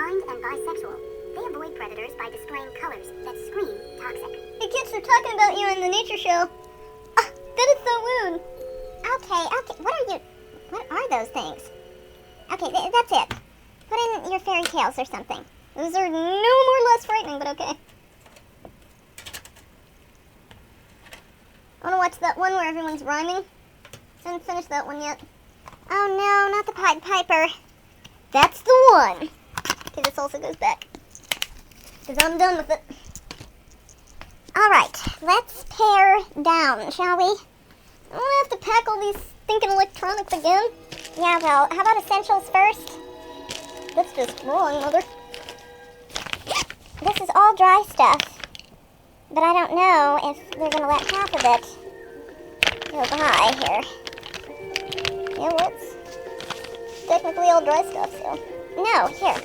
blind and bisexual. They avoid predators by displaying colors that scream toxic. Hey kids, they're talking about you in the nature show. Ah, that is so rude. Okay. What are those things? Okay, that's it. Put in your fairy tales or something. Those are no more less frightening, but okay. I want to watch that one where everyone's rhyming. I haven't finished that one yet. Oh no, not the Pied Piper. That's the one. Okay, this also goes back. Because I'm done with it. Alright, let's pare down, shall we? I don't have to pack all these stinking electronics again. Yeah, well, how about essentials first? That's just wrong, Mother. This is all dry stuff. But I don't know if they're going to let half of it go by here. Yeah, well, it's technically all dry stuff, so... No, here.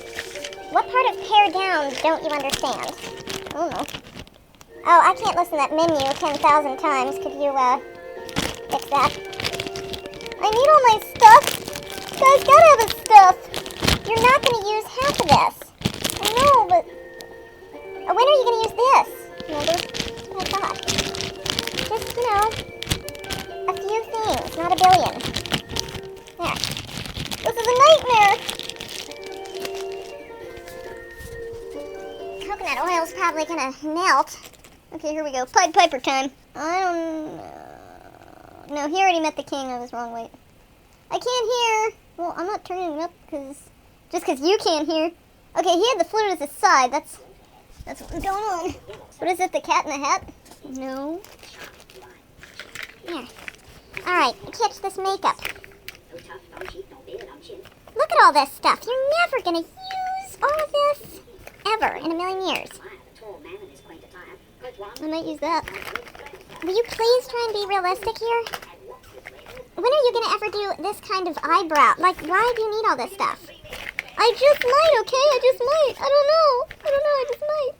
What part of pare down don't you understand? I don't know. Oh, I can't listen to that menu 10,000 times. Could you, fix that? I need all my stuff. You guys gotta have his stuff. You're not gonna use half of this. I know, but... when are you gonna use this? Remember? I thought. Just, a few things, not a billion. There. This is a nightmare! Coconut oil's probably gonna melt. Okay, here we go. Pied Piper time. I don't know. No, he already met the king. I was wrong. Wait. I can't hear. Well, I'm not turning it up just because you can't hear. Okay, he had the flute at his side. That's what's going on. What is it, the Cat in the Hat? No. Here. Alright, catch this makeup. Look at all this stuff. You're never gonna use all of this ever in a million years. I might use that. Will you please try and be realistic here? When are you gonna ever do this kind of eyebrow? Like, why do you need all this stuff? I just might, okay? I just might. I don't know. I just might.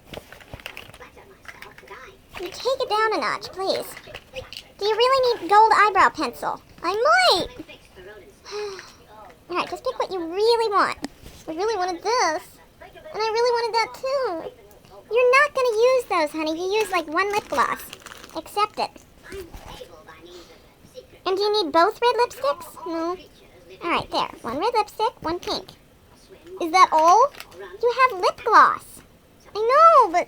You take it down a notch, please. Do you really need gold eyebrow pencil? I might. Alright, just pick what you really want. I really wanted this. And I really wanted that too. You're not going to use those, honey. You use like one lip gloss. Accept it. And do you need both red lipsticks? No. Alright, there. One red lipstick, one pink. Is that all? You have lip gloss. I know, but...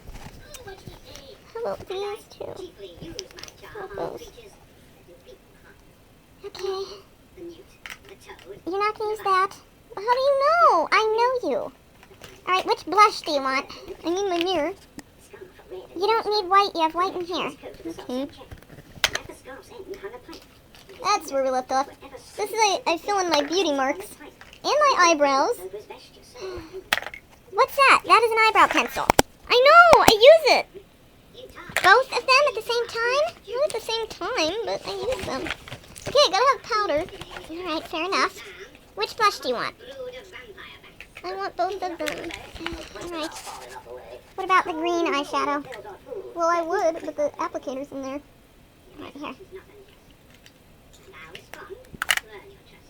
How about these two? How about those? Okay. You're not going to use that? Well, how do you know? I know you. Alright, which blush do you want? I need my mirror. You don't need white, you have white in here. Okay. That's where we left off. This is I fill in my beauty marks. And my eyebrows. What's that? That is an eyebrow pencil. I know! I use it! Both of them at the same time? Not at the same time, but I use them. Okay, gotta have powder. Alright, fair enough. Which blush do you want? I want both of them. Alright. What about the green eyeshadow? Well, I would, but the applicator's in there. Right here.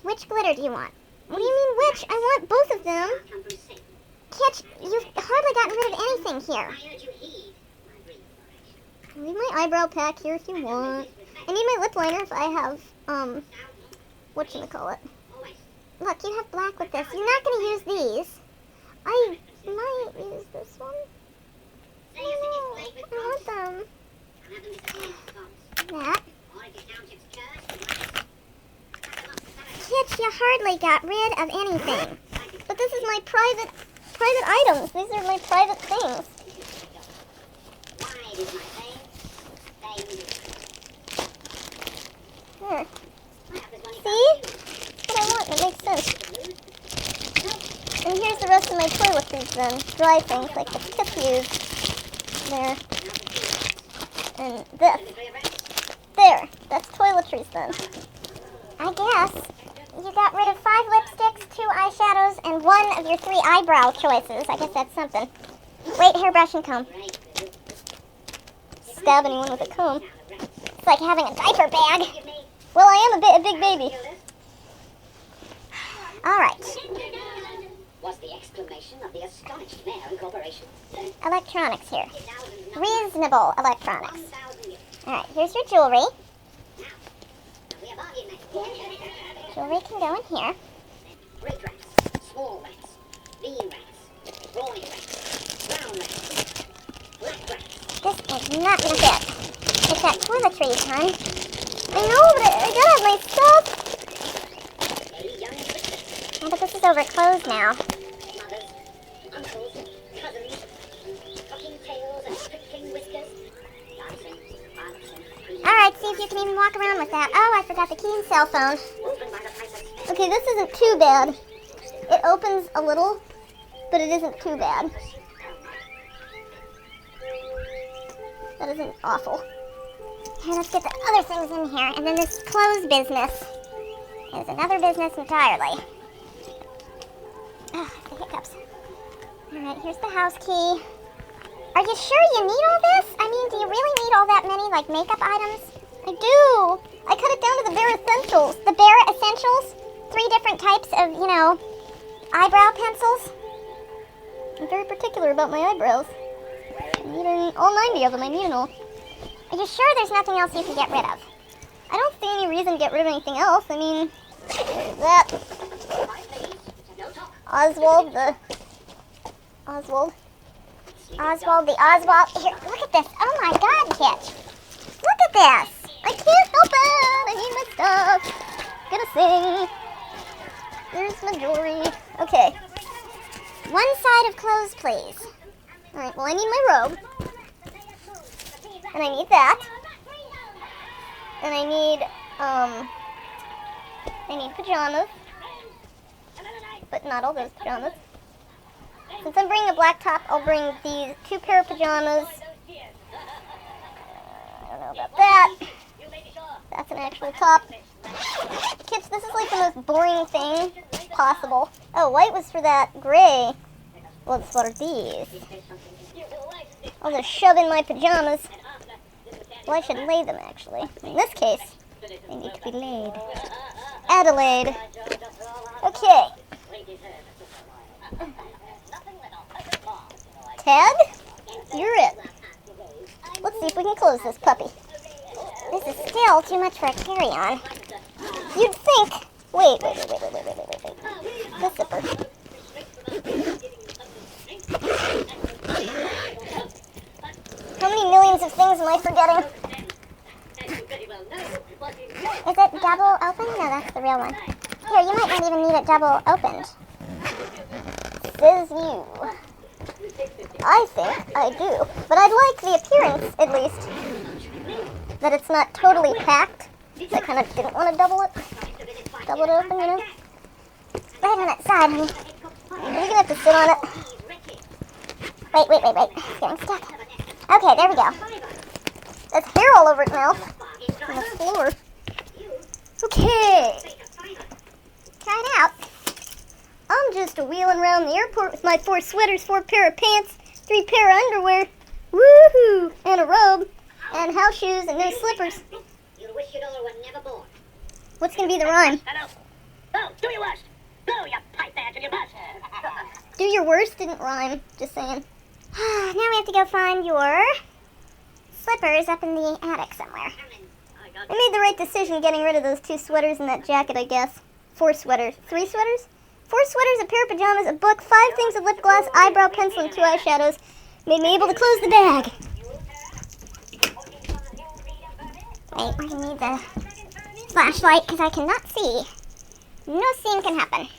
Which glitter do you want? What do you mean which? I want both of them. Kitch, you've hardly gotten rid of anything here. Leave my eyebrow pack here if you want. I need my lip liner if I have, whatchamacallit. Look, you have black with this. You're not going to use these. I might use this one. No, I want them. That. Kitch, you hardly got rid of anything. But this is my private items. These are my private things. Here. See? That's what I want. It makes sense. And here's the rest of my toiletries then. Dry things like the tissues. There. And this. There. That's toiletries then. I guess you got rid of 5 lipsticks, 2 eyeshadows, and 1 of your 3 eyebrow choices. I guess that's something. Wait, hairbrush and comb. Stab anyone with a comb. It's like having a diaper bag. Well, I am a big baby. Alright. was the exclamation of the astonished mayor and corporation. Electronics here. Reasonable electronics. Alright, here's your jewelry. Jewelry can go in here. Great rats, small rats, lean rats, brawny rats, brown rats, black rats. This is not gonna fit. It's that toiletries, hon. I know, but I gotta have my stuff. Oh, but this is over clothes now. Mothers, uncles, cousins, tucking tails and prickling whiskers. Dancing, bouncing, Alright, see if you can even walk around with that. Oh, I forgot the key and cell phone. Okay, this isn't too bad. It opens a little, but it isn't too bad. That isn't awful. Here, let's get the other things in here. And then this clothes business is another business entirely. Ah, the hiccups. Alright, here's the house key. Are you sure you need all this? I mean, do you really need all that many, like, makeup items? I do. I cut it down to the bare essentials. The bare essentials? 3 different types of, you know, eyebrow pencils. I'm very particular about my eyebrows. I need all 90 of them. I need them all. Are you sure there's nothing else you can get rid of? I don't see any reason to get rid of anything else. I mean, that. Oswald the Oswald. Here, look at this. Oh my God, Kitch. Look at this. I can't help it. I need my stuff. Gonna sing. There's my jewelry. Okay. One side of clothes, please. Alright, well, I need my robe. And I need that. And I need pajamas. But not all those pajamas. Since I'm bringing a black top, I'll bring these 2 pair of pajamas. I don't know about that. That's an actual top. Kids, this is like the most boring thing possible. Oh, white was for that gray. Well, it's for these. I'll just shove in my pajamas. Well, I should lay them, actually. In this case, they need to be laid. Adelaide. Okay. Ted, you're it. Let's see if we can close this puppy. This is still too much for a carry-on. You'd think... Wait. The zipper. How many millions of things am I forgetting? Is it double open? No, that's the real one. Here, you might not even need it double opened. Says you. I think I do. But I'd like the appearance, at least, that it's not totally packed. So I kind of didn't want to double it. Double it open, you know? Right on that side, honey. You're going to have to sit on it. Wait. It's getting stuck. Okay, there we go. There's hair all over its mouth. On the floor. Okay. Try it out. I'm just wheeling around the airport with my 4 sweaters, 4 pair of pants, 3 pair of underwear, woohoo, and a robe, and house shoes and no slippers. You'll wish your daughter were never born. What's going to be the rhyme? Hello. Oh, do your worst. Blow your pipe there till you burst. Do your worst didn't rhyme, just saying. Now we have to go find your slippers up in the attic somewhere. I made the right decision getting rid of those 2 sweaters and that jacket, I guess. 4 sweaters. 3 sweaters? 4 sweaters, a pair of pajamas, a book, 5 things of lip gloss, eyebrow pencil, and 2 eyeshadows. Made me able to close the bag. Wait, I need the flashlight because I cannot see. No seeing can happen.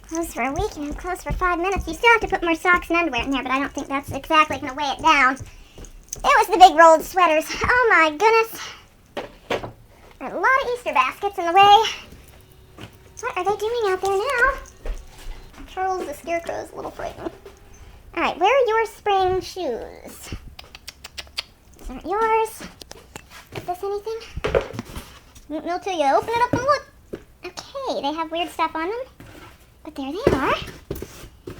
Closed for a week and closed for 5 minutes. You still have to put more socks and underwear in there, but I don't think that's exactly going to weigh it down. It was the big rolled sweaters. Oh my goodness. A lot of Easter baskets in the way. What are they doing out there now? Charles the Scarecrow is a little frightening. Alright, where are your spring shoes? These aren't yours. Is this anything? No, till you open it up and look. Okay, they have weird stuff on them. But there they are.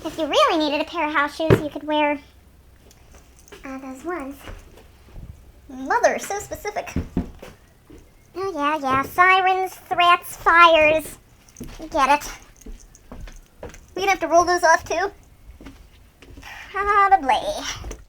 If you really needed a pair of house shoes, you could wear those ones. Mother, so specific. No, Yeah. Sirens, threats, fires. You get it. We gonna have to roll those off too? Probably.